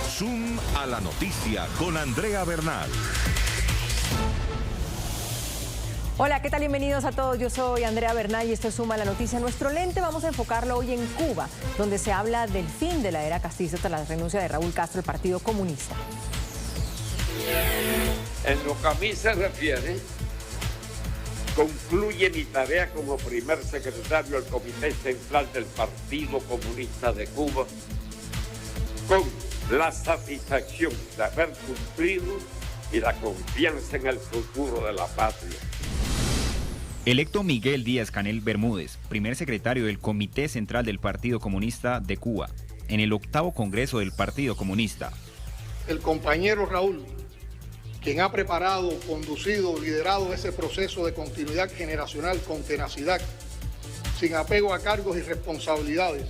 Zoom a la noticia con Andrea Bernal. Hola, ¿qué tal? Bienvenidos a todos. Yo soy Andrea Bernal y esto es Zoom a la noticia. Nuestro lente vamos a enfocarlo hoy en Cuba, donde se habla del fin de la era castrista tras la renuncia de Raúl Castro al Partido Comunista. En lo que a mí se refiere, concluye mi tarea como primer secretario del Comité Central del Partido Comunista de Cuba con la satisfacción de haber cumplido y la confianza en el futuro de la patria. Electo Miguel Díaz-Canel Bermúdez, primer secretario del Comité Central del Partido Comunista de Cuba, en el 8º Congreso del Partido Comunista. El compañero Raúl, quien ha preparado, conducido, liderado ese proceso de continuidad generacional con tenacidad, sin apego a cargos y responsabilidades,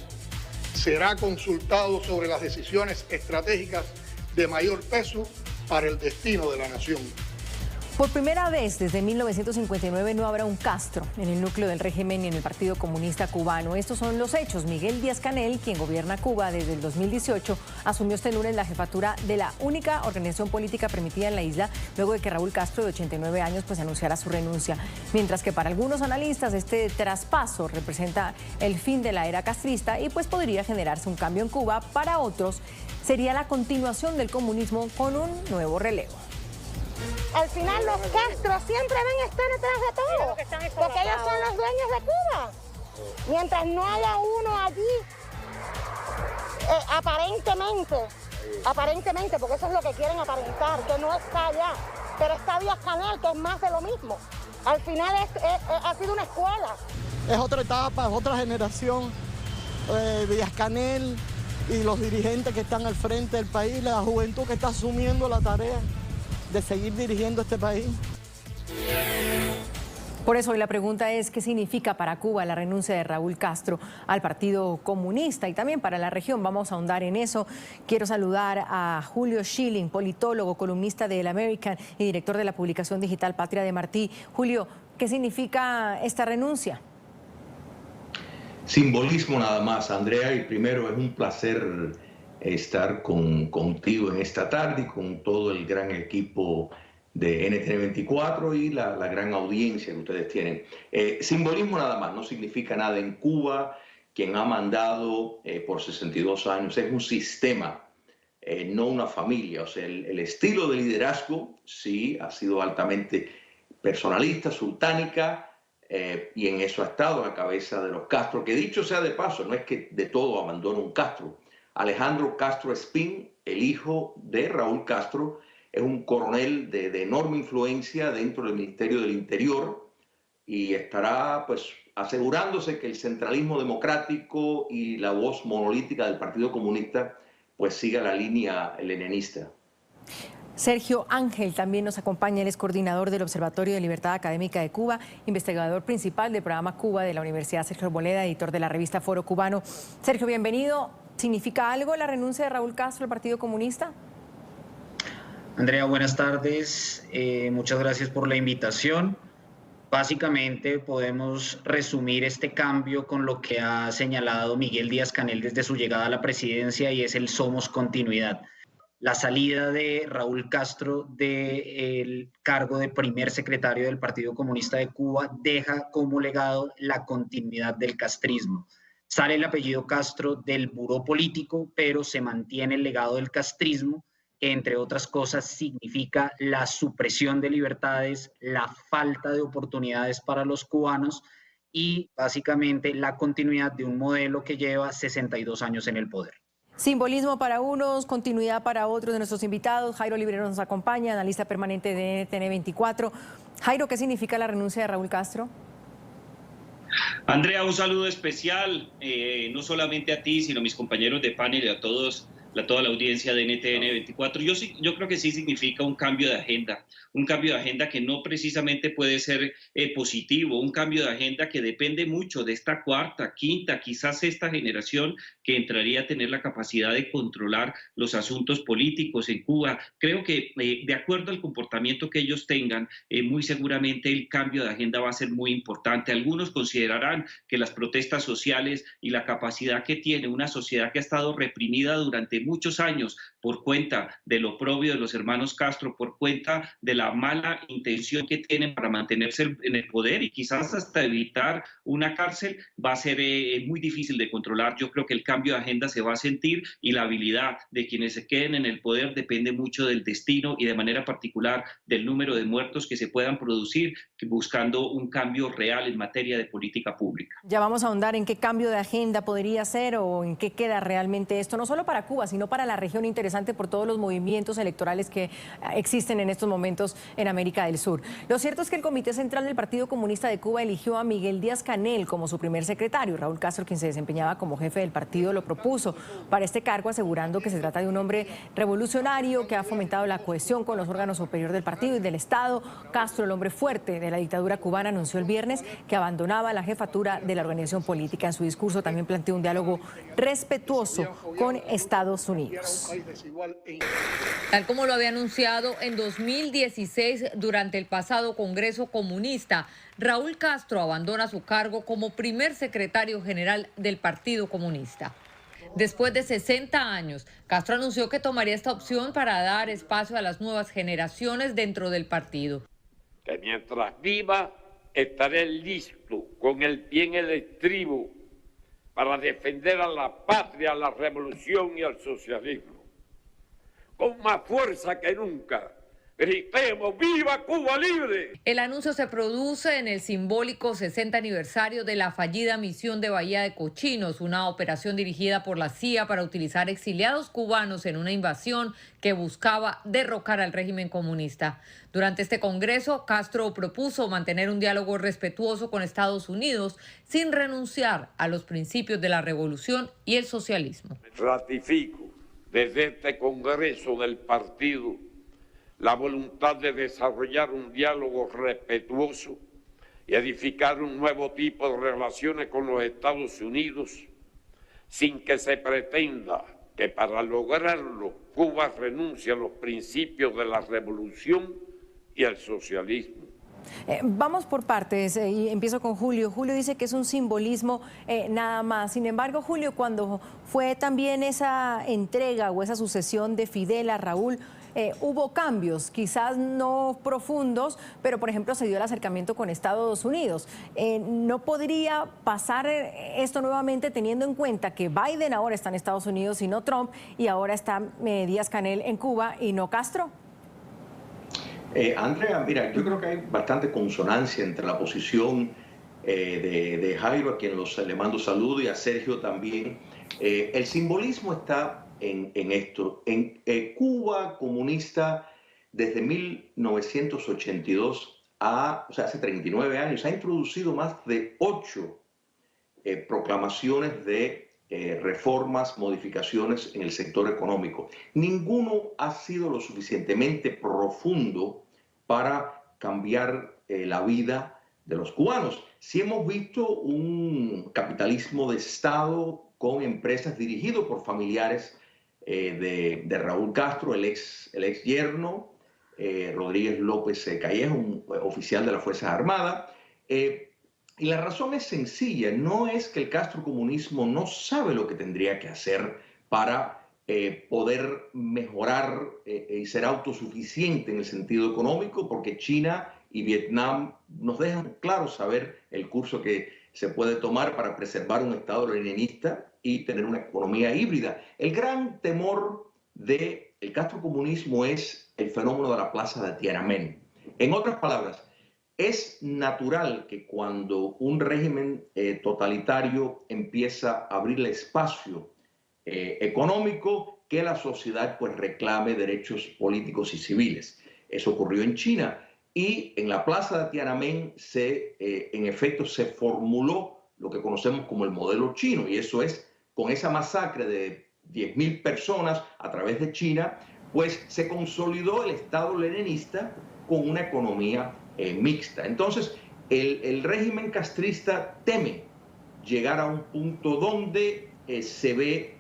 será consultado sobre las decisiones estratégicas de mayor peso para el destino de la nación. Por primera vez desde 1959 no habrá un Castro en el núcleo del régimen y en el Partido Comunista Cubano. Estos son los hechos. Miguel Díaz-Canel, quien gobierna Cuba desde el 2018, asumió este lunes la jefatura de la única organización política permitida en la isla, luego de que Raúl Castro, de 89 años, anunciara su renuncia. Mientras que para algunos analistas este traspaso representa el fin de la era castrista y podría generarse un cambio en Cuba. Para otros sería la continuación del comunismo con un nuevo relevo. Al final los Castro siempre van a estar detrás de todo, porque ellos son los dueños de Cuba. Mientras no haya uno allí, aparentemente, porque eso es lo que quieren aparentar, que no está allá, pero está Díaz-Canel, que es más de lo mismo. Al final ha sido una escuela. Es otra etapa, es otra generación. Díaz-Canel y los dirigentes que están al frente del país, la juventud que está asumiendo la tarea de seguir dirigiendo este país. Por eso hoy la pregunta es: ¿qué significa para Cuba la renuncia de Raúl Castro al Partido Comunista y también para la región? Vamos a ahondar en eso. Quiero saludar a Julio Schilling, politólogo, columnista del American y director de la publicación digital Patria de Martí. Julio, ¿qué significa esta renuncia? Simbolismo nada más, Andrea, y primero es un placer estar contigo en esta tarde y con todo el gran equipo de NTN24 y la gran audiencia que ustedes tienen. Simbolismo nada más, no significa nada en Cuba. Quien ha mandado por 62 años es un sistema, no una familia. O sea, el estilo de liderazgo sí ha sido altamente personalista, sultánica, y en eso ha estado a la cabeza de los Castro, que dicho sea de paso, no es que de todo abandona un Castro. Alejandro Castro Espín, el hijo de Raúl Castro, es un coronel de enorme influencia dentro del Ministerio del Interior y estará asegurándose que el centralismo democrático y la voz monolítica del Partido Comunista siga la línea leninista. Sergio Ángel también nos acompaña. Él es coordinador del Observatorio de Libertad Académica de Cuba, investigador principal del programa Cuba de la Universidad Sergio Arboleda, editor de la revista Foro Cubano. Sergio, bienvenido. ¿Significa algo la renuncia de Raúl Castro al Partido Comunista? Andrea, buenas tardes. Muchas gracias por la invitación. Básicamente podemos resumir este cambio con lo que ha señalado Miguel Díaz-Canel desde su llegada a la presidencia, y es el somos continuidad. La salida de Raúl Castro del cargo de primer secretario del Partido Comunista de Cuba deja como legado la continuidad del castrismo. Sale el apellido Castro del buró político, pero se mantiene el legado del castrismo, que entre otras cosas significa la supresión de libertades, la falta de oportunidades para los cubanos y básicamente la continuidad de un modelo que lleva 62 años en el poder. Simbolismo para unos, continuidad para otros de nuestros invitados. Jairo Librero nos acompaña, analista permanente de NTN24. Jairo, ¿qué significa la renuncia de Raúl Castro? Andrea, un saludo especial, no solamente a ti, sino a mis compañeros de panel y a todos toda la audiencia de NTN 24. Yo creo que sí significa un cambio de agenda que no precisamente puede ser positivo, un cambio de agenda que depende mucho de esta cuarta, quinta, quizás sexta generación que entraría a tener la capacidad de controlar los asuntos políticos en Cuba. Creo que de acuerdo al comportamiento que ellos tengan, muy seguramente el cambio de agenda va a ser muy importante. Algunos considerarán que las protestas sociales y la capacidad que tiene una sociedad que ha estado reprimida durante muchos años por cuenta del oprobio de los hermanos Castro, por cuenta de la mala intención que tienen para mantenerse en el poder y quizás hasta evitar una cárcel, va a ser muy difícil de controlar. Yo creo que el cambio de agenda se va a sentir y la habilidad de quienes se queden en el poder depende mucho del destino y de manera particular del número de muertos que se puedan producir, buscando un cambio real en materia de política pública. Ya vamos a ahondar en qué cambio de agenda podría ser o en qué queda realmente esto, no solo para Cuba, sino para la región. Interesante por todos los movimientos electorales que existen en estos momentos en América del Sur. Lo cierto es que el Comité Central del Partido Comunista de Cuba eligió a Miguel Díaz-Canel como su primer secretario. Raúl Castro, quien se desempeñaba como jefe del partido, lo propuso para este cargo, asegurando que se trata de un hombre revolucionario que ha fomentado la cohesión con los órganos superiores del partido y del Estado. Castro, el hombre fuerte de la dictadura cubana, anunció el viernes que abandonaba la jefatura de la organización política. En su discurso también planteó un diálogo respetuoso con Estados Unidos. Tal como lo había anunciado en 2016 durante el pasado Congreso Comunista, Raúl Castro abandona su cargo como primer secretario general del Partido Comunista. Después de 60 años, Castro anunció que tomaría esta opción para dar espacio a las nuevas generaciones dentro del partido. Que mientras viva, estaré listo con el pie en el estribo para defender a la patria, a la revolución y al socialismo. Con más fuerza que nunca, gritemos ¡Viva Cuba Libre! El anuncio se produce en el simbólico 60 aniversario de la fallida misión de Bahía de Cochinos, una operación dirigida por la CIA para utilizar exiliados cubanos en una invasión que buscaba derrocar al régimen comunista. Durante este congreso, Castro propuso mantener un diálogo respetuoso con Estados Unidos sin renunciar a los principios de la revolución y el socialismo. Ratifico desde este congreso del partido la voluntad de desarrollar un diálogo respetuoso y edificar un nuevo tipo de relaciones con los Estados Unidos, sin que se pretenda que para lograrlo Cuba renuncie a los principios de la revolución y al socialismo. Vamos por partes y empiezo con Julio. Julio dice que es un simbolismo nada más. Sin embargo, Julio, cuando fue también esa entrega o esa sucesión de Fidel a Raúl, hubo cambios, quizás no profundos, pero por ejemplo se dio el acercamiento con Estados Unidos. ¿No podría pasar esto nuevamente teniendo en cuenta que Biden ahora está en Estados Unidos y no Trump, y ahora está Díaz-Canel en Cuba y no Castro? Andrea, mira, yo creo que hay bastante consonancia entre la posición de Jairo, a quien le mando saludo, y a Sergio también. El simbolismo está en esto. En Cuba comunista, desde 1982, o sea, hace 39 años, ha introducido más de 8 proclamaciones de reformas, modificaciones en el sector económico. Ninguno ha sido lo suficientemente profundo para cambiar la vida de los cubanos. Sí hemos visto un capitalismo de Estado con empresas dirigido por familiares de Raúl Castro, el ex yerno, Rodríguez López Calleja, un oficial de las Fuerzas Armadas. Y la razón es sencilla, no es que el castrocomunismo no sabe lo que tendría que hacer para poder mejorar y ser autosuficiente en el sentido económico, porque China y Vietnam nos dejan claro saber el curso que se puede tomar para preservar un Estado leninista y tener una economía híbrida. El gran temor del castrocomunismo es el fenómeno de la plaza de Tiananmen. En otras palabras, es natural que cuando un régimen totalitario empieza a abrirle espacio económico, que la sociedad pues reclame derechos políticos y civiles. Eso ocurrió en China, y en la plaza de Tiananmen en efecto se formuló lo que conocemos como el modelo chino, y eso es con esa masacre 10.000 personas a través de China, pues se consolidó el Estado leninista con una economía mixta. Entonces, el régimen castrista teme llegar a un punto donde se ve,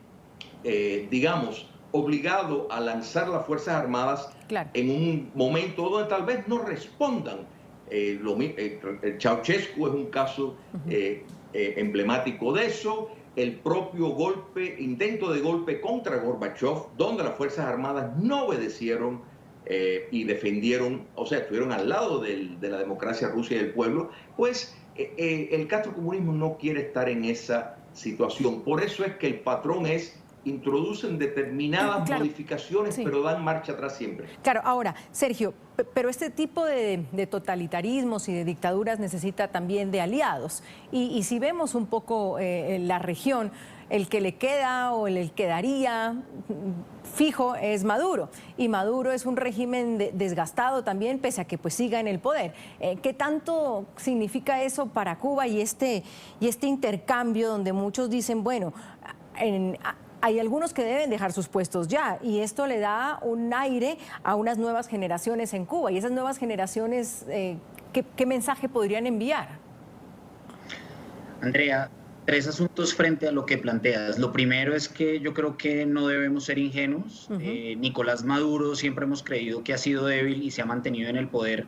digamos, obligado a lanzar las Fuerzas Armadas en un momento donde tal vez no respondan. Ceausescu es un caso emblemático de eso. El propio intento de golpe contra Gorbachev, donde las Fuerzas Armadas no obedecieron y defendieron, o sea, estuvieron al lado de la democracia rusa y del pueblo, pues el castrocomunismo no quiere estar en esa situación. Por eso es que el patrón introducen determinadas modificaciones, pero dan marcha atrás siempre. Claro, ahora, Sergio, pero este tipo de totalitarismos y de dictaduras necesita también de aliados. Y si vemos un poco la región, el que le queda o el quedaría fijo es Maduro. Y Maduro es un régimen desgastado también, pese a que pues siga en el poder. ¿Qué tanto significa eso para Cuba y este intercambio donde muchos dicen, bueno, hay algunos que deben dejar sus puestos ya, y esto le da un aire a unas nuevas generaciones en Cuba? Y esas nuevas generaciones, ¿qué mensaje podrían enviar? Andrea, 3 asuntos frente a lo que planteas. Lo primero es que yo creo que no debemos ser ingenuos. Nicolás Maduro siempre hemos creído que ha sido débil y se ha mantenido en el poder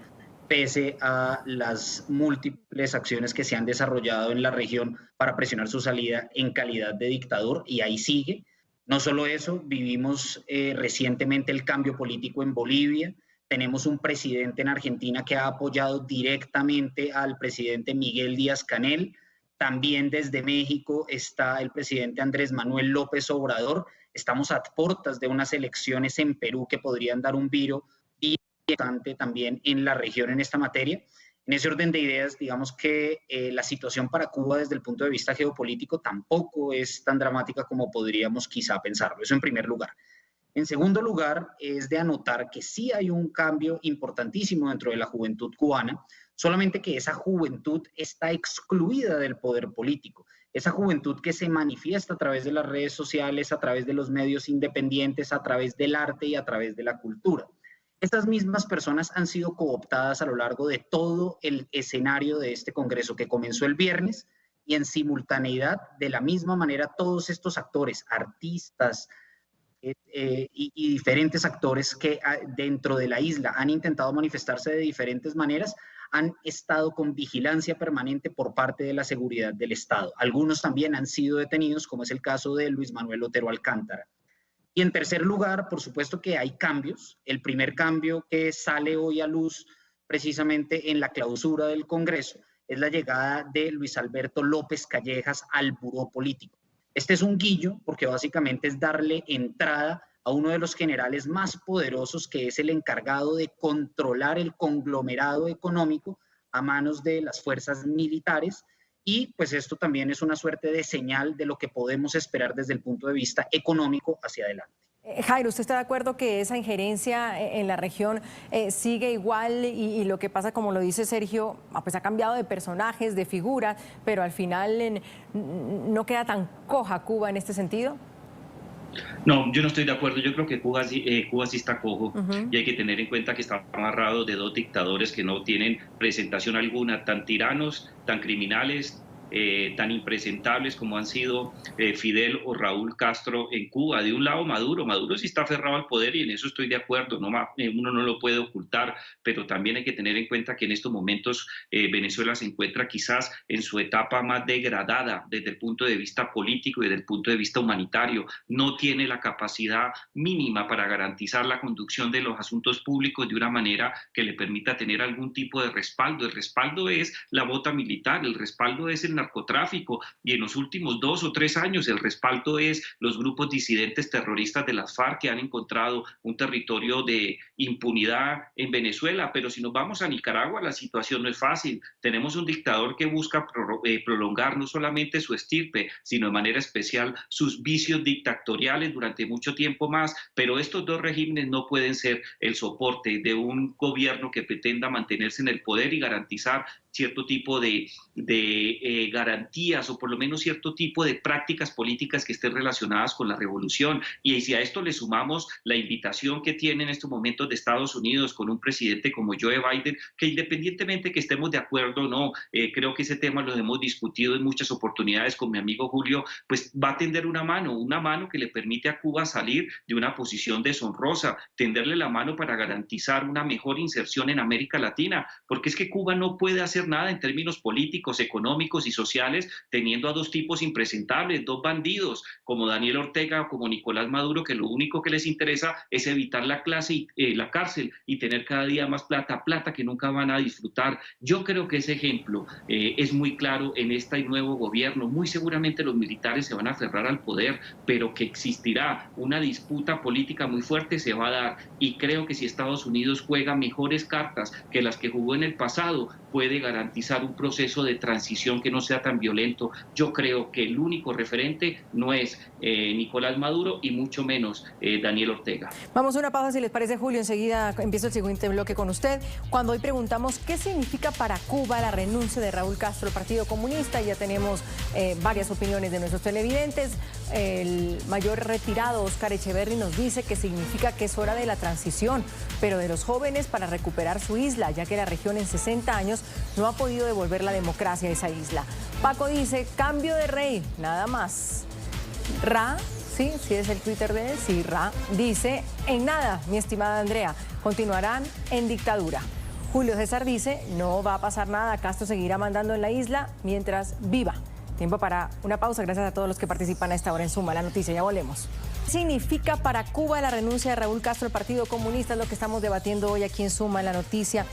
pese a las múltiples acciones que se han desarrollado en la región para presionar su salida en calidad de dictador, y ahí sigue. No solo eso, vivimos recientemente el cambio político en Bolivia. Tenemos un presidente en Argentina que ha apoyado directamente al presidente Miguel Díaz-Canel. También desde México está el presidente Andrés Manuel López Obrador. Estamos a puertas de unas elecciones en Perú que podrían dar un viro importante también en la región en esta materia. En ese orden de ideas, digamos que la situación para Cuba desde el punto de vista geopolítico tampoco es tan dramática como podríamos quizá pensarlo. Eso en primer lugar. En segundo lugar, es de anotar que sí hay un cambio importantísimo dentro de la juventud cubana, solamente que esa juventud está excluida del poder político. Esa juventud que se manifiesta a través de las redes sociales, a través de los medios independientes, a través del arte y a través de la cultura. Estas mismas personas han sido cooptadas a lo largo de todo el escenario de este Congreso que comenzó el viernes, y en simultaneidad, de la misma manera, todos estos actores, artistas y diferentes actores que dentro de la isla han intentado manifestarse de diferentes maneras, han estado con vigilancia permanente por parte de la seguridad del Estado. Algunos también han sido detenidos, como es el caso de Luis Manuel Otero Alcántara. Y en tercer lugar, por supuesto que hay cambios. El primer cambio que sale hoy a luz precisamente en la clausura del Congreso es la llegada de Luis Alberto López Callejas al buró político. Este es un guillo porque básicamente es darle entrada a uno de los generales más poderosos, que es el encargado de controlar el conglomerado económico a manos de las fuerzas militares. Y pues esto también es una suerte de señal de lo que podemos esperar desde el punto de vista económico hacia adelante. Jairo, ¿usted está de acuerdo que esa injerencia en la región sigue igual y lo que pasa, como lo dice Sergio, pues ha cambiado de personajes, de figuras, pero al final no queda tan coja Cuba en este sentido? No, yo no estoy de acuerdo. Yo creo que Cuba sí está cojo, y hay que tener en cuenta que está amarrado de 2 dictadores que no tienen presentación alguna, tan tiranos, tan criminales, tan impresentables como han sido Fidel o Raúl Castro en Cuba. De un lado Maduro sí está aferrado al poder, y en eso estoy de acuerdo, uno no lo puede ocultar, pero también hay que tener en cuenta que en estos momentos Venezuela se encuentra quizás en su etapa más degradada desde el punto de vista político y desde el punto de vista humanitario. No tiene la capacidad mínima para garantizar la conducción de los asuntos públicos de una manera que le permita tener algún tipo de respaldo. El respaldo es la bota militar, el respaldo es el narcotráfico, y en los últimos 2 o 3 años el respaldo es los grupos disidentes terroristas de las FARC, que han encontrado un territorio de impunidad en Venezuela. Pero si nos vamos a Nicaragua, la situación no es fácil. Tenemos un dictador que busca prolongar no solamente su estirpe, sino de manera especial sus vicios dictatoriales durante mucho tiempo más. Pero estos 2 regímenes no pueden ser el soporte de un gobierno que pretenda mantenerse en el poder y garantizar cierto tipo de garantías o por lo menos cierto tipo de prácticas políticas que estén relacionadas con la revolución. Y si a esto le sumamos la invitación que tiene en estos momentos de Estados Unidos con un presidente como Joe Biden, que independientemente que estemos de acuerdo o no, creo que ese tema lo hemos discutido en muchas oportunidades con mi amigo Julio, pues va a tender una mano que le permite a Cuba salir de una posición deshonrosa, tenderle la mano para garantizar una mejor inserción en América Latina, porque es que Cuba no puede hacer nada en términos políticos, económicos y sociales teniendo a dos tipos impresentables, dos bandidos como Daniel Ortega o como Nicolás Maduro, que lo único que les interesa es evitar la cárcel y tener cada día más plata que nunca van a disfrutar. Yo creo que ese ejemplo es muy claro en este nuevo gobierno. Muy seguramente los militares se van a aferrar al poder, pero que existirá una disputa política muy fuerte se va a dar, y creo que si Estados Unidos juega mejores cartas que las que jugó en el pasado, puede garantizar un proceso de transición que no sea tan violento. Yo creo que el único referente no es Nicolás Maduro y mucho menos Daniel Ortega. Vamos a una pausa, si les parece, Julio. Enseguida empiezo el siguiente bloque con usted. Cuando hoy preguntamos qué significa para Cuba la renuncia de Raúl Castro al Partido Comunista, ya tenemos varias opiniones de nuestros televidentes. El mayor retirado, Oscar Echeverry, nos dice que significa que es hora de la transición, pero de los jóvenes para recuperar su isla, ya que la región en 60 años no ha podido devolver la democracia a esa isla. Paco dice, cambio de rey, nada más. Ra, sí es el Twitter de él, sí, Ra, dice, en nada, mi estimada Andrea, continuarán en dictadura. Julio César dice, no va a pasar nada, Castro seguirá mandando en la isla mientras viva. Tiempo para una pausa, gracias a todos los que participan a esta hora en Suma la Noticia, ya volvemos. ¿Qué significa para Cuba la renuncia de Raúl Castro al Partido Comunista? Es lo que estamos debatiendo hoy aquí en Suma la Noticia.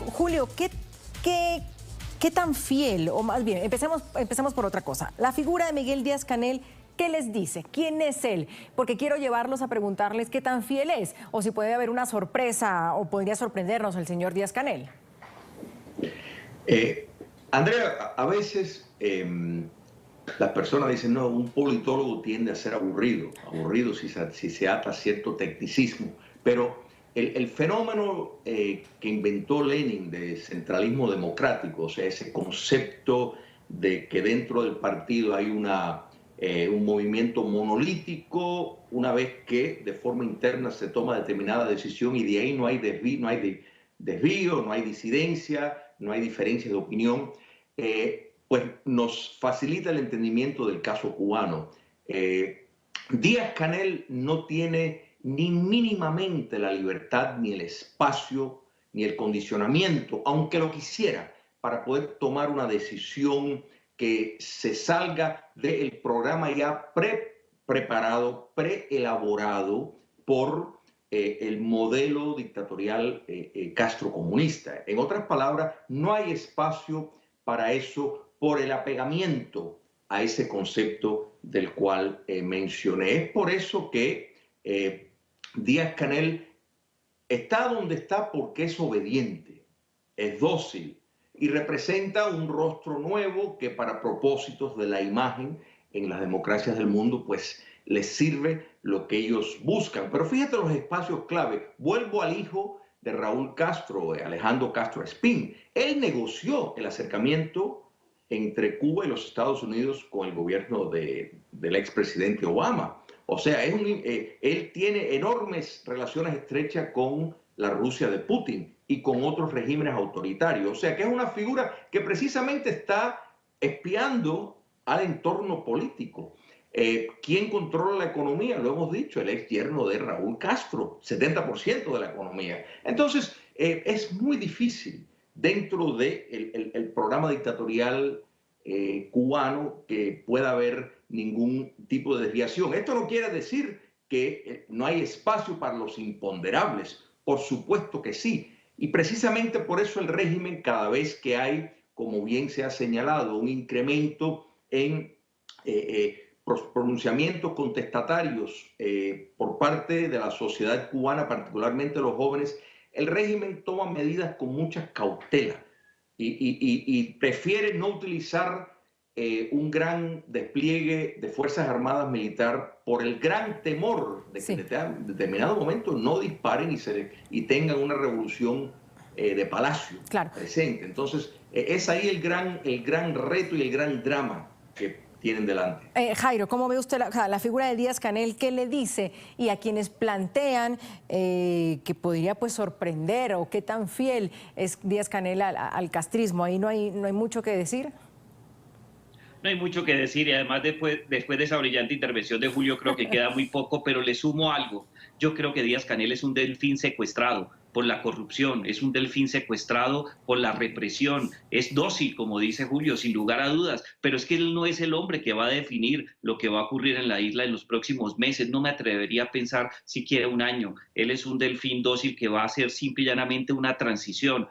Julio, ¿qué tan fiel, o más bien, empecemos por otra cosa? La figura de Miguel Díaz-Canel, ¿qué les dice? ¿Quién es él? Porque quiero llevarlos a preguntarles qué tan fiel es, o si puede haber una sorpresa, o podría sorprendernos el señor Díaz-Canel. Andrea, a veces las personas dicen, no, un politólogo tiende a ser aburrido si se ata a cierto tecnicismo, pero el fenómeno que inventó Lenin de centralismo democrático, o sea, ese concepto de que dentro del partido hay un movimiento monolítico, una vez que de forma interna se toma determinada decisión y de ahí no hay desvío, no hay disidencia, no hay diferencia de opinión, pues nos facilita el entendimiento del caso cubano. Díaz-Canel no tiene ni mínimamente la libertad, ni el espacio, ni el condicionamiento, aunque lo quisiera, para poder tomar una decisión que se salga del programa ya preparado, preelaborado por el modelo dictatorial castrocomunista. En otras palabras, no hay espacio para eso por el apegamiento a ese concepto del cual mencioné. Es por eso que Díaz-Canel está donde está, porque es obediente, es dócil y representa un rostro nuevo que para propósitos de la imagen en las democracias del mundo pues les sirve lo que ellos buscan. Pero fíjate los espacios clave. Vuelvo al hijo de Raúl Castro, Alejandro Castro Espín. Él negoció el acercamiento entre Cuba y los Estados Unidos con el gobierno del expresidente Obama. O sea, él tiene enormes relaciones estrechas con la Rusia de Putin y con otros regímenes autoritarios. O sea, que es una figura que precisamente está espiando al entorno político. ¿Quién controla la economía? Lo hemos dicho, el ex yerno de Raúl Castro, 70% de la economía. Entonces, es muy difícil dentro del programa dictatorial cubano que pueda haber ningún tipo de desviación. Esto no quiere decir que no hay espacio para los imponderables. Por supuesto que sí. Y precisamente por eso el régimen, cada vez que hay, como bien se ha señalado, un incremento en pronunciamientos contestatarios por parte de la sociedad cubana, particularmente los jóvenes, el régimen toma medidas con mucha cautela y prefiere no utilizar un gran despliegue de Fuerzas Armadas militar por el gran temor de que en determinado momento no disparen y tengan una revolución de palacio presente. Entonces, Es ahí el gran reto y el gran drama que tienen delante. Jairo, ¿cómo ve usted la figura de Díaz-Canel? ¿Qué le dice? Y a quienes plantean que podría pues sorprender o qué tan fiel es Díaz-Canel al castrismo, ¿ahí no hay mucho que decir? No hay mucho que decir y además después de esa brillante intervención de Julio creo que queda muy poco, pero le sumo algo. Yo creo que Díaz-Canel es un delfín secuestrado por la corrupción, es un delfín secuestrado por la represión, es dócil, como dice Julio, sin lugar a dudas, pero es que él no es el hombre que va a definir lo que va a ocurrir en la isla en los próximos meses, no me atrevería a pensar siquiera un año. Él es un delfín dócil que va a hacer simple y llanamente una transición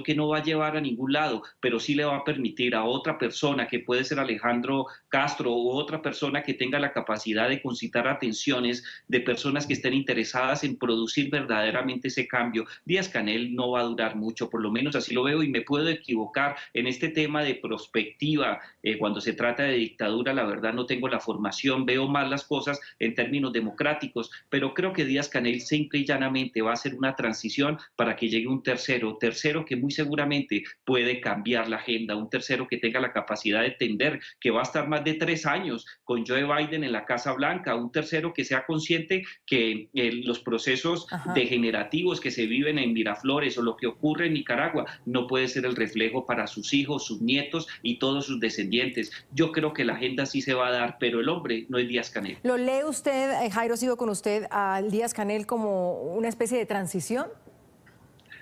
que no va a llevar a ningún lado, pero sí le va a permitir a otra persona, que puede ser Alejandro Castro u otra persona que tenga la capacidad de concitar atenciones de personas que estén interesadas en producir verdaderamente ese cambio. Díaz-Canel no va a durar mucho, por lo menos así lo veo, y me puedo equivocar en este tema de prospectiva. Cuando se trata de dictadura, la verdad no tengo la formación, veo más las cosas en términos democráticos, pero creo que Díaz-Canel simple y llanamente va a hacer una transición para que llegue un tercero que muy seguramente puede cambiar la agenda, un tercero que tenga la capacidad de entender que va a estar más de 3 años con Joe Biden en la Casa Blanca, un tercero que sea consciente que los procesos degenerativos que se viven en Miraflores o lo que ocurre en Nicaragua no puede ser el reflejo para sus hijos, sus nietos y todos sus descendientes. Yo creo que la agenda sí se va a dar, pero el hombre no es Díaz-Canel. ¿Lo lee usted, Jairo, sigo con usted, al Díaz-Canel como una especie de transición?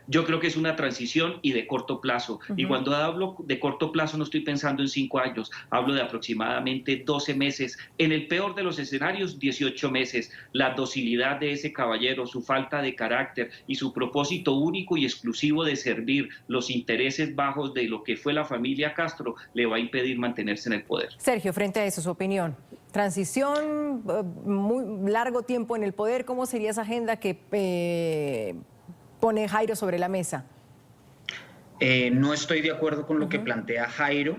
Yo creo que es una transición y de corto plazo. Y cuando hablo de corto plazo no estoy pensando en 5 años, hablo de aproximadamente 12 meses, en el peor de los escenarios 18 meses. La docilidad de ese caballero, su falta de carácter y su propósito único y exclusivo de servir los intereses bajos de lo que fue la familia Castro le va a impedir mantenerse en el poder. Sergio, frente a eso, su opinión. Transición, muy largo tiempo en el poder, ¿cómo sería esa agenda que pone Jairo sobre la mesa? No estoy de acuerdo con lo que plantea Jairo.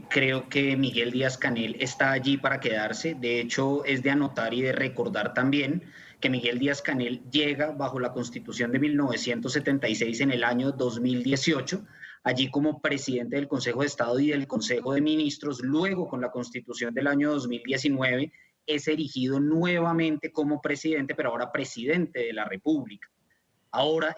Creo que Miguel Díaz-Canel está allí para quedarse. De hecho, es de anotar y de recordar también que Miguel Díaz-Canel llega bajo la Constitución de 1976 en el año 2018, allí como presidente del Consejo de Estado y del Consejo de Ministros. Luego, con la Constitución del año 2019, es erigido nuevamente como presidente, pero ahora presidente de la República. Ahora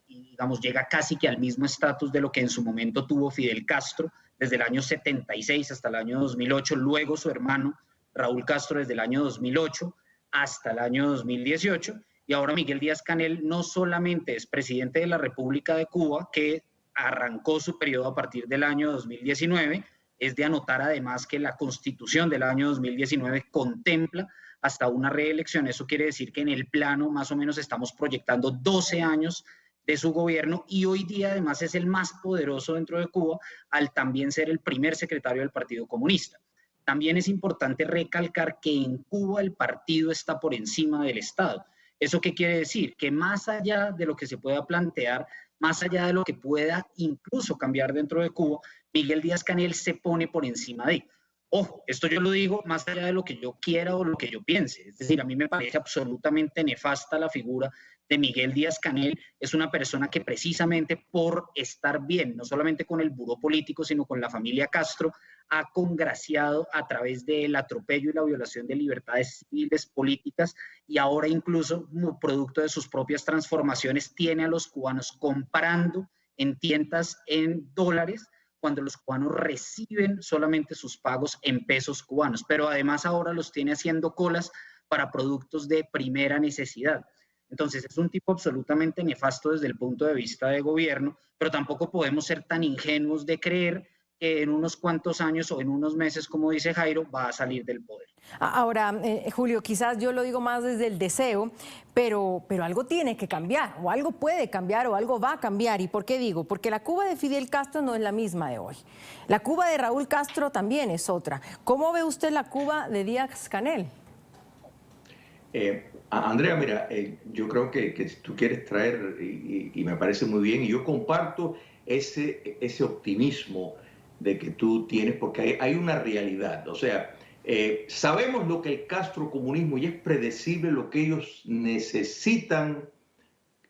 digamos, llega casi que al mismo estatus de lo que en su momento tuvo Fidel Castro desde el año 76 hasta el año 2008, luego su hermano Raúl Castro desde el año 2008 hasta el año 2018, y ahora Miguel Díaz-Canel no solamente es presidente de la República de Cuba, que arrancó su periodo a partir del año 2019, es de anotar además que la Constitución del año 2019 contempla hasta una reelección. Eso quiere decir que en el plano más o menos estamos proyectando 12 años de su gobierno, y hoy día además es el más poderoso dentro de Cuba al también ser el primer secretario del Partido Comunista. También es importante recalcar que en Cuba el partido está por encima del Estado. ¿Eso qué quiere decir? Que más allá de lo que se pueda plantear, más allá de lo que pueda incluso cambiar dentro de Cuba, Miguel Díaz-Canel se pone por encima de. Ojo, esto yo lo digo más allá de lo que yo quiera o lo que yo piense. Es decir, a mí me parece absolutamente nefasta la figura de Miguel Díaz-Canel. Es una persona que precisamente por estar bien, no solamente con el buró político, sino con la familia Castro, ha congraciado a través del atropello y la violación de libertades civiles, políticas, y ahora incluso, producto de sus propias transformaciones, tiene a los cubanos comprando en tiendas en dólares, cuando los cubanos reciben solamente sus pagos en pesos cubanos, pero además ahora los tiene haciendo colas para productos de primera necesidad. Entonces es un tipo absolutamente nefasto desde el punto de vista de gobierno, pero tampoco podemos ser tan ingenuos de creer que en unos cuantos años o en unos meses, como dice Jairo, va a salir del poder. Ahora, Julio, quizás yo lo digo más desde el deseo, pero algo tiene que cambiar, o algo puede cambiar, o algo va a cambiar. ¿Y por qué digo? Porque la Cuba de Fidel Castro no es la misma de hoy. La Cuba de Raúl Castro también es otra. ¿Cómo ve usted la Cuba de Díaz-Canel? Andrea, mira, yo creo que tú quieres traer, y me parece muy bien, y yo comparto ese optimismo de que tú tienes, porque hay una realidad. O sea, sabemos lo que el castrocomunismo, y es predecible lo que ellos necesitan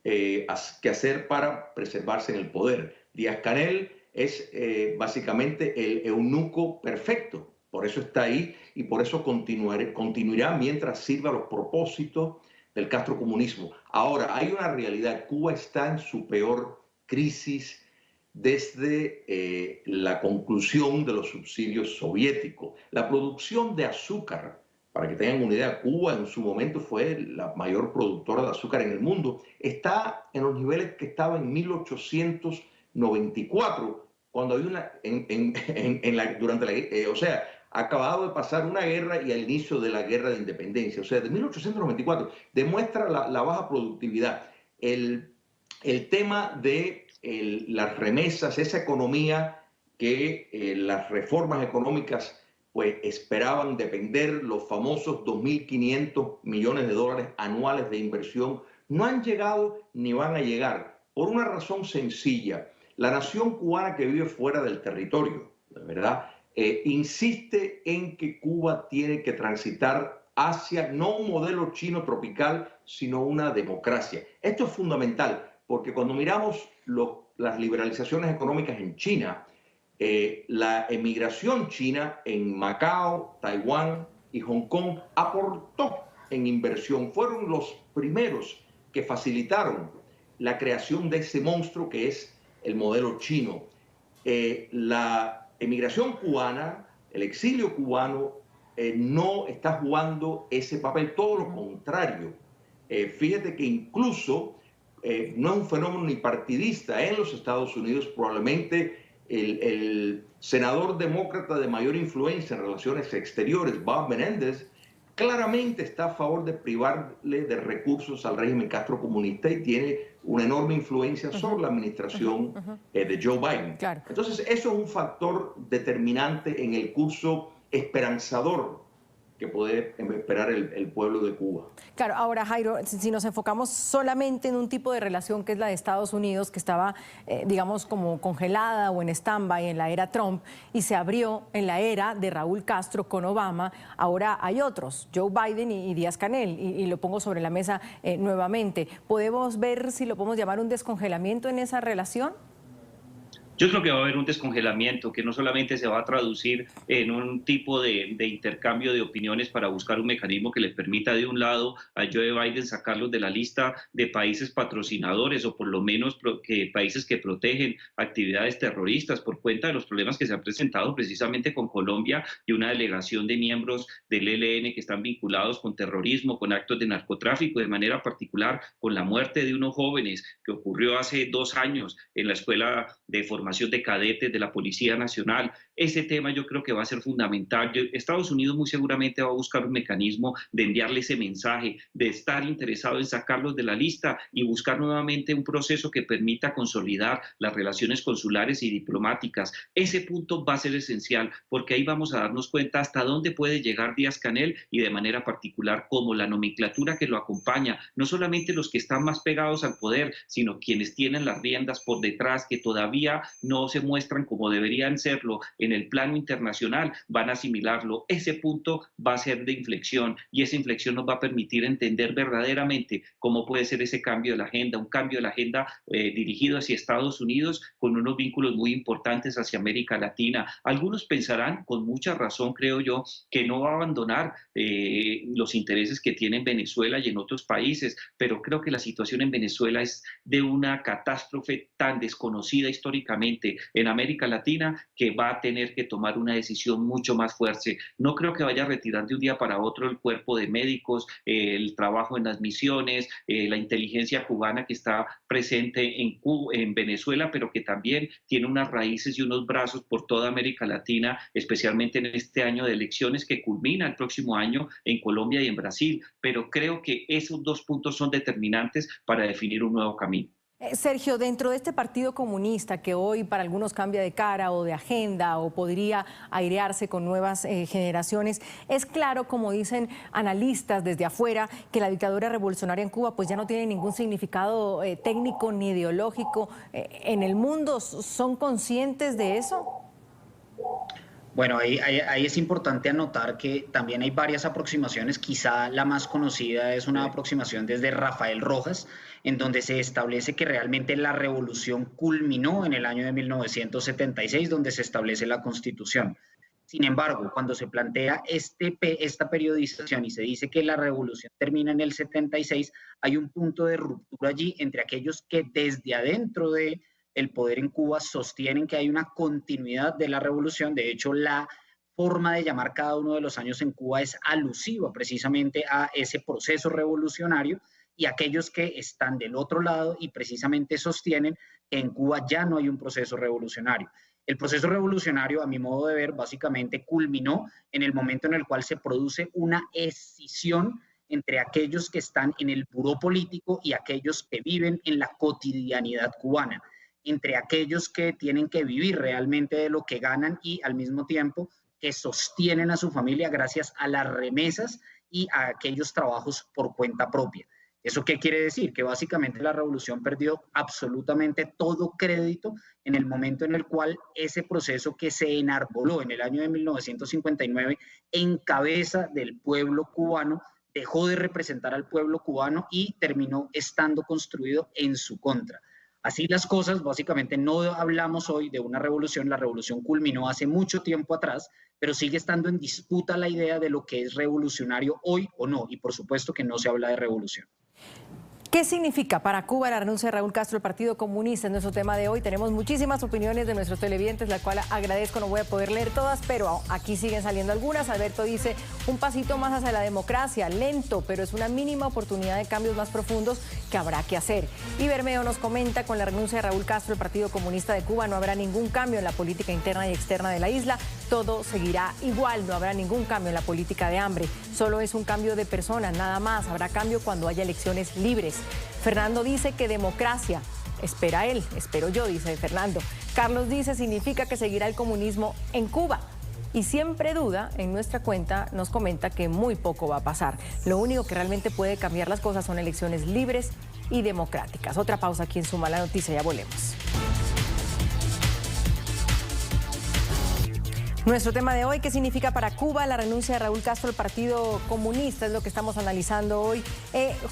que hacer para preservarse en el poder. Díaz-Canel es básicamente el eunuco perfecto. Por eso está ahí y por eso continuará mientras sirva los propósitos del castrocomunismo. Ahora, hay una realidad. Cuba está en su peor crisis desde la conclusión de los subsidios soviéticos. La producción de azúcar, para que tengan una idea, Cuba en su momento fue la mayor productora de azúcar en el mundo, está en los niveles que estaba en 1894, cuando hay o sea, ha acabado de pasar una guerra y al inicio de la guerra de independencia. O sea, de 1894 demuestra la baja productividad. El tema de las remesas, esa economía que las reformas económicas pues esperaban depender, los famosos 2.500 millones de dólares anuales de inversión, no han llegado ni van a llegar, por una razón sencilla. La nación cubana que vive fuera del territorio, ¿verdad?, insiste en que Cuba tiene que transitar hacia no un modelo chino tropical, sino una democracia. Esto es fundamental, porque cuando miramos las liberalizaciones económicas en China, la emigración china en Macao, Taiwán y Hong Kong aportó en inversión. Fueron los primeros que facilitaron la creación de ese monstruo que es el modelo chino. La emigración cubana, el exilio cubano, no está jugando ese papel, todo lo contrario. Fíjate que incluso no es un fenómeno ni partidista. En los Estados Unidos probablemente el senador demócrata de mayor influencia en relaciones exteriores, Bob Menéndez, claramente está a favor de privarle de recursos al régimen castrocomunista y tiene una enorme influencia sobre la administración de Joe Biden. Claro. Entonces, eso es un factor determinante en el curso esperanzador que puede esperar el pueblo de Cuba. Claro, ahora Jairo, si nos enfocamos solamente en un tipo de relación que es la de Estados Unidos, que estaba, digamos, como congelada o en stand-by en la era Trump y se abrió en la era de Raúl Castro con Obama, ahora hay otros, Joe Biden y Díaz-Canel, y lo pongo sobre la mesa nuevamente. ¿Podemos ver si lo podemos llamar un descongelamiento en esa relación? Yo creo que va a haber un descongelamiento que no solamente se va a traducir en un tipo de intercambio de opiniones para buscar un mecanismo que le permita de un lado a Joe Biden sacarlos de la lista de países patrocinadores o por lo menos países que protegen actividades terroristas por cuenta de los problemas que se han presentado precisamente con Colombia y una delegación de miembros del ELN que están vinculados con terrorismo, con actos de narcotráfico, de manera particular con la muerte de unos jóvenes que ocurrió hace 2 años en la escuela de formación de cadetes de la Policía Nacional. Ese tema yo creo que va a ser fundamental. Estados Unidos muy seguramente va a buscar un mecanismo de enviarle ese mensaje, de estar interesado en sacarlos de la lista y buscar nuevamente un proceso que permita consolidar las relaciones consulares y diplomáticas. Ese punto va a ser esencial porque ahí vamos a darnos cuenta hasta dónde puede llegar Díaz-Canel y de manera particular cómo la nomenclatura que lo acompaña, no solamente los que están más pegados al poder, sino quienes tienen las riendas por detrás, que todavía no se muestran como deberían serlo en el plano internacional, van a asimilarlo. Ese punto va a ser de inflexión y esa inflexión nos va a permitir entender verdaderamente cómo puede ser ese cambio de la agenda, un cambio de la agenda dirigido hacia Estados Unidos con unos vínculos muy importantes hacia América Latina. Algunos pensarán, con mucha razón creo yo, que no va a abandonar los intereses que tiene en Venezuela y en otros países, pero creo que la situación en Venezuela es de una catástrofe tan desconocida históricamente en América Latina que va a tener que tomar una decisión mucho más fuerte. No creo que vaya a retirar de un día para otro el cuerpo de médicos, el trabajo en las misiones, la inteligencia cubana que está presente en Venezuela, pero que también tiene unas raíces y unos brazos por toda América Latina, especialmente en este año de elecciones que culmina el próximo año en Colombia y en Brasil. Pero creo que esos 2 puntos son determinantes para definir un nuevo camino. Sergio, dentro de este Partido Comunista que hoy para algunos cambia de cara o de agenda o podría airearse con nuevas generaciones, es claro, como dicen analistas desde afuera, que la dictadura revolucionaria en Cuba pues ya no tiene ningún significado técnico ni ideológico en el mundo. ¿Son conscientes de eso? Bueno, ahí es importante anotar que también hay varias aproximaciones. Quizá la más conocida es una aproximación desde Rafael Rojas, en donde se establece que realmente la revolución culminó en el año de 1976, donde se establece la Constitución. Sin embargo, cuando se plantea esta periodización y se dice que la revolución termina en el 76, hay un punto de ruptura allí entre aquellos que desde adentro de el poder en Cuba sostienen que hay una continuidad de la revolución. De hecho, la forma de llamar cada uno de los años en Cuba es alusiva precisamente a ese proceso revolucionario, y aquellos que están del otro lado y precisamente sostienen que en Cuba ya no hay un proceso revolucionario. El proceso revolucionario, a mi modo de ver, básicamente culminó en el momento en el cual se produce una escisión entre aquellos que están en el buró político y aquellos que viven en la cotidianidad cubana, entre aquellos que tienen que vivir realmente de lo que ganan y al mismo tiempo que sostienen a su familia gracias a las remesas y a aquellos trabajos por cuenta propia. ¿Eso qué quiere decir? Que básicamente la revolución perdió absolutamente todo crédito en el momento en el cual ese proceso que se enarboló en el año de 1959 en cabeza del pueblo cubano dejó de representar al pueblo cubano y terminó estando construido en su contra. Así las cosas, básicamente no hablamos hoy de una revolución, la revolución culminó hace mucho tiempo atrás, pero sigue estando en disputa la idea de lo que es revolucionario hoy o no, y por supuesto que no se habla de revolución. ¿Qué significa para Cuba la renuncia de Raúl Castro al Partido Comunista? Es nuestro tema de hoy. Tenemos muchísimas opiniones de nuestros televidentes, la cual agradezco, no voy a poder leer todas, pero aquí siguen saliendo algunas. Alberto dice, un pasito más hacia la democracia, lento, pero es una mínima oportunidad de cambios más profundos que habrá que hacer. Y Bermeo nos comenta, con la renuncia de Raúl Castro al Partido Comunista de Cuba no habrá ningún cambio en la política interna y externa de la isla, todo seguirá igual, no habrá ningún cambio en la política de hambre, solo es un cambio de personas, nada más, habrá cambio cuando haya elecciones libres. Fernando dice que democracia, espera él, espero yo, dice Fernando. Carlos dice, significa que seguirá el comunismo en Cuba. Y siempre duda, en nuestra cuenta nos comenta que muy poco va a pasar. Lo único que realmente puede cambiar las cosas son elecciones libres y democráticas. Otra pausa aquí en Suma la Noticia, ya volvemos. Nuestro tema de hoy, ¿qué significa para Cuba la renuncia de Raúl Castro al Partido Comunista? Es lo que estamos analizando hoy.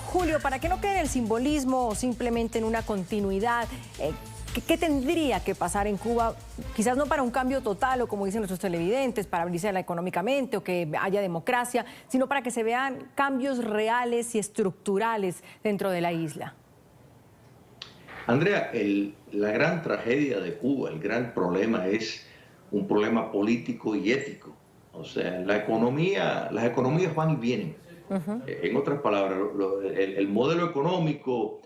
Julio, para que no quede en el simbolismo o simplemente en una continuidad, ¿qué tendría que pasar en Cuba? Quizás no para un cambio total o como dicen nuestros televidentes, para abrirse económicamente o que haya democracia, sino para que se vean cambios reales y estructurales dentro de la isla. Andrea, la gran tragedia de Cuba, el gran problema es un problema político y ético. O sea, las economías van y vienen. En otras palabras, el modelo económico,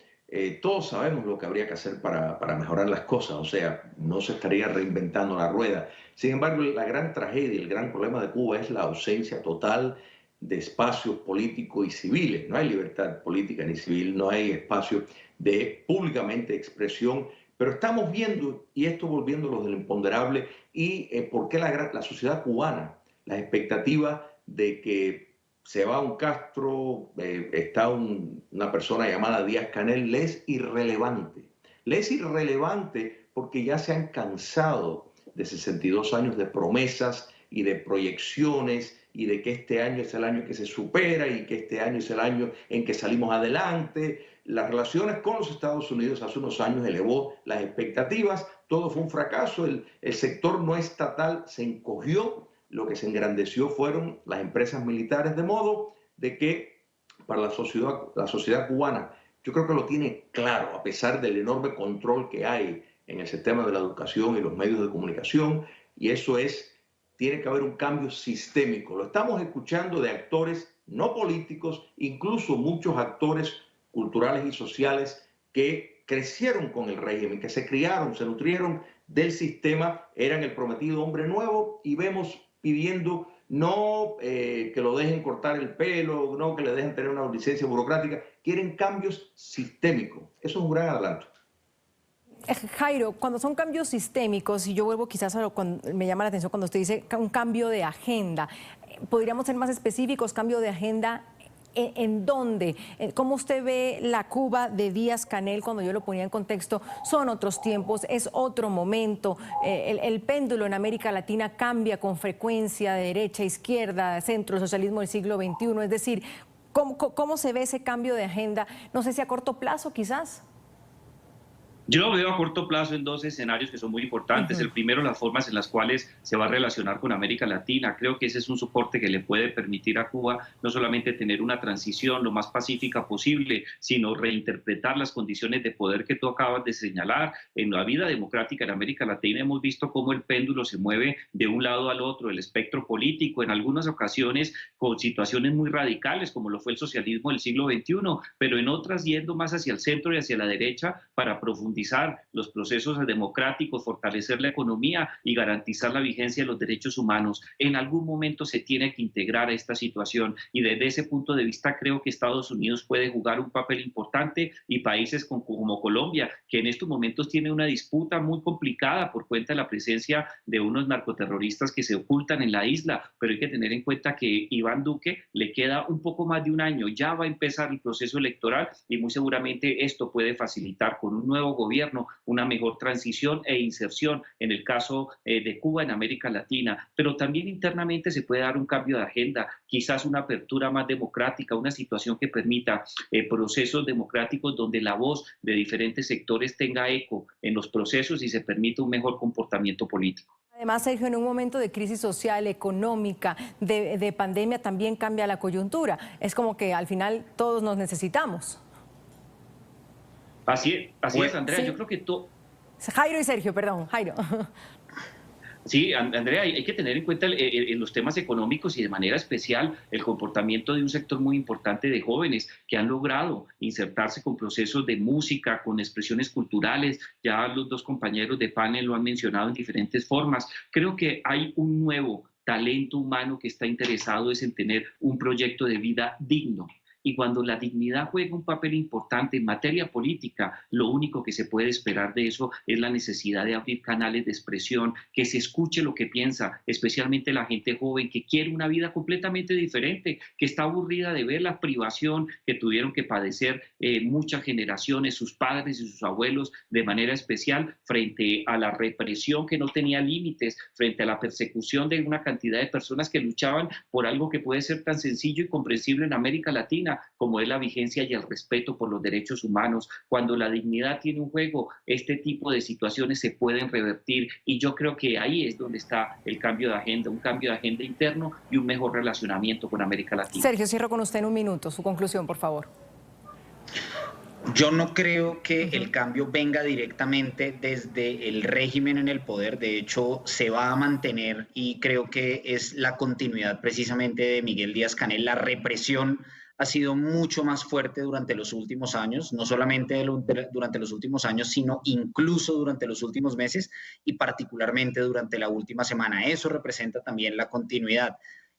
todos sabemos lo que habría que hacer para mejorar las cosas. O sea, no se estaría reinventando la rueda. Sin embargo, la gran tragedia, el gran problema de Cuba es la ausencia total de espacios políticos y civiles. No hay libertad política ni civil, no hay espacio de públicamente expresión. Pero estamos viendo, y esto volviéndolo del imponderable, y por qué la sociedad cubana, las expectativas de que se va un Castro, está una persona llamada Díaz-Canel, le es irrelevante. Le es irrelevante porque ya se han cansado de 62 años de promesas y de proyecciones y de que este año es el año que se supera y que este año es el año en que salimos adelante. Las relaciones con los Estados Unidos hace unos años elevó las expectativas, todo fue un fracaso, el sector no estatal se encogió, lo que se engrandeció fueron las empresas militares, de modo de que para la sociedad cubana, yo creo que lo tiene claro, a pesar del enorme control que hay en el sistema de la educación y los medios de comunicación, y eso tiene que haber un cambio sistémico. Lo estamos escuchando de actores no políticos, incluso muchos actores culturales y sociales que crecieron con el régimen, que se criaron, se nutrieron del sistema, eran el prometido hombre nuevo y vemos pidiendo no que lo dejen cortar el pelo, no que le dejen tener una licencia burocrática, quieren cambios sistémicos. Eso es un gran adelanto. Jairo, cuando son cambios sistémicos, y yo vuelvo quizás a me llama la atención cuando usted dice un cambio de agenda, ¿podríamos ser más específicos? ¿Cambio de agenda ¿En dónde? ¿Cómo usted ve la Cuba de Díaz-Canel? Cuando yo lo ponía en contexto, son otros tiempos, es otro momento. El péndulo en América Latina cambia con frecuencia de derecha a izquierda, centro, el socialismo del siglo XXI. Es decir, ¿cómo se ve ese cambio de agenda? No sé si a corto plazo quizás. Yo lo veo a corto plazo en dos escenarios que son muy importantes. El primero, las formas en las cuales se va a relacionar con América Latina. Creo que ese es un soporte que le puede permitir a Cuba no solamente tener una transición lo más pacífica posible, sino reinterpretar las condiciones de poder que tú acabas de señalar. En la vida democrática en América Latina hemos visto cómo el péndulo se mueve de un lado al otro, el espectro político, en algunas ocasiones con situaciones muy radicales, como lo fue el socialismo del siglo XXI, pero en otras yendo más hacia el centro y hacia la derecha para profundizar los procesos democráticos, fortalecer la economía y garantizar la vigencia de los derechos humanos. En algún momento se tiene que integrar a esta situación y desde ese punto de vista creo que Estados Unidos puede jugar un papel importante y países como Colombia, que en estos momentos tiene una disputa muy complicada por cuenta de la presencia de unos narcoterroristas que se ocultan en la isla, pero hay que tener en cuenta que Iván Duque le queda un poco más de un año, ya va a empezar el proceso electoral y muy seguramente esto puede facilitar con un nuevo gobierno una mejor transición e inserción en el caso de Cuba en América Latina, pero también internamente se puede dar un cambio de agenda, quizás una apertura más democrática, una situación que permita procesos democráticos donde la voz de diferentes sectores tenga eco en los procesos y se permita un mejor comportamiento político. Además, Sergio, en un momento de crisis social, económica, de pandemia, también cambia la coyuntura. Es como que al final todos nos necesitamos. Así es, Andrea, sí. Yo creo que Jairo y Sergio, perdón, Jairo. Sí, Andrea, hay que tener en cuenta en los temas económicos y de manera especial el comportamiento de un sector muy importante de jóvenes que han logrado insertarse con procesos de música, con expresiones culturales. Ya los dos compañeros de panel lo han mencionado en diferentes formas. Creo que hay un nuevo talento humano que está interesado en tener un proyecto de vida digno. Y cuando la dignidad juega un papel importante en materia política, lo único que se puede esperar de eso es la necesidad de abrir canales de expresión, que se escuche lo que piensa, especialmente la gente joven que quiere una vida completamente diferente, que está aburrida de ver la privación que tuvieron que padecer muchas generaciones, sus padres y sus abuelos, de manera especial frente a la represión que no tenía límites, frente a la persecución de una cantidad de personas que luchaban por algo que puede ser tan sencillo y comprensible en América Latina, como es la vigencia y el respeto por los derechos humanos. Cuando la dignidad tiene un juego, este tipo de situaciones se pueden revertir y yo creo que ahí es donde está el cambio de agenda, un cambio de agenda interno y un mejor relacionamiento con América Latina. Sergio, cierro con usted en un minuto, su conclusión, por favor. Yo no creo que el cambio venga directamente desde el régimen en el poder, de hecho se va a mantener y creo que es la continuidad precisamente de Miguel Díaz-Canel. La represión ha sido mucho más fuerte durante los últimos años, no solamente durante los últimos años, sino incluso durante los últimos meses y particularmente durante la última semana. Eso representa también la continuidad.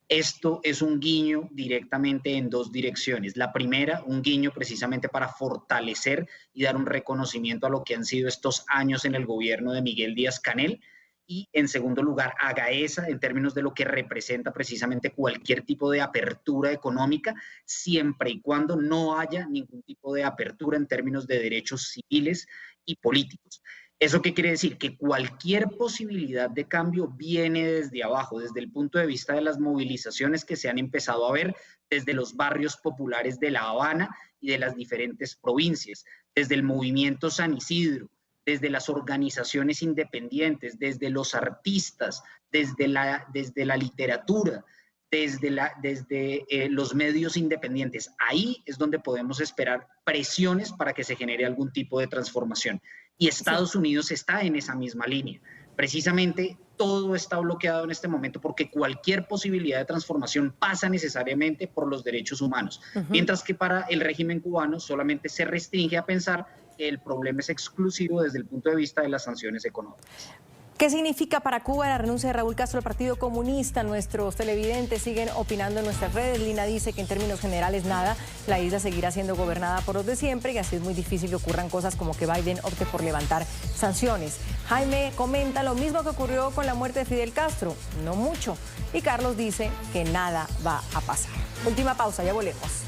Esto es un guiño directamente en dos direcciones. La primera, un guiño precisamente para fortalecer y dar un reconocimiento a lo que han sido estos años en el gobierno de Miguel Díaz-Canel. Y en segundo lugar, a Gaesa en términos de lo que representa precisamente cualquier tipo de apertura económica, siempre y cuando no haya ningún tipo de apertura en términos de derechos civiles y políticos. ¿Eso qué quiere decir? Que cualquier posibilidad de cambio viene desde abajo, desde el punto de vista de las movilizaciones que se han empezado a ver desde los barrios populares de La Habana y de las diferentes provincias, desde el movimiento San Isidro, desde las organizaciones independientes, desde los artistas, desde la literatura, desde los medios independientes. Ahí es donde podemos esperar presiones para que se genere algún tipo de transformación. Y Estados Unidos está en esa misma línea. Precisamente todo está bloqueado en este momento porque cualquier posibilidad de transformación pasa necesariamente por los derechos humanos. Mientras que para el régimen cubano solamente se restringe a pensar que el problema es exclusivo desde el punto de vista de las sanciones económicas. ¿Qué significa para Cuba la renuncia de Raúl Castro al Partido Comunista? Nuestros televidentes siguen opinando en nuestras redes. Lina dice que en términos generales nada, la isla seguirá siendo gobernada por los de siempre y así es muy difícil que ocurran cosas como que Biden opte por levantar sanciones. Jaime comenta lo mismo que ocurrió con la muerte de Fidel Castro, no mucho. Y Carlos dice que nada va a pasar. Última pausa, ya volvemos.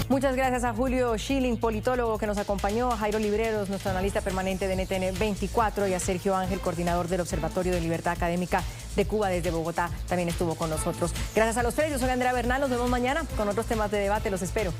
Muchas gracias a Julio Schilling, politólogo, que nos acompañó, a Jairo Libreros, nuestro analista permanente de NTN 24, y a Sergio Ángel, coordinador del Observatorio de Libertad Académica de Cuba desde Bogotá, también estuvo con nosotros. Gracias a los tres, yo soy Andrea Bernal, nos vemos mañana con otros temas de debate, los espero.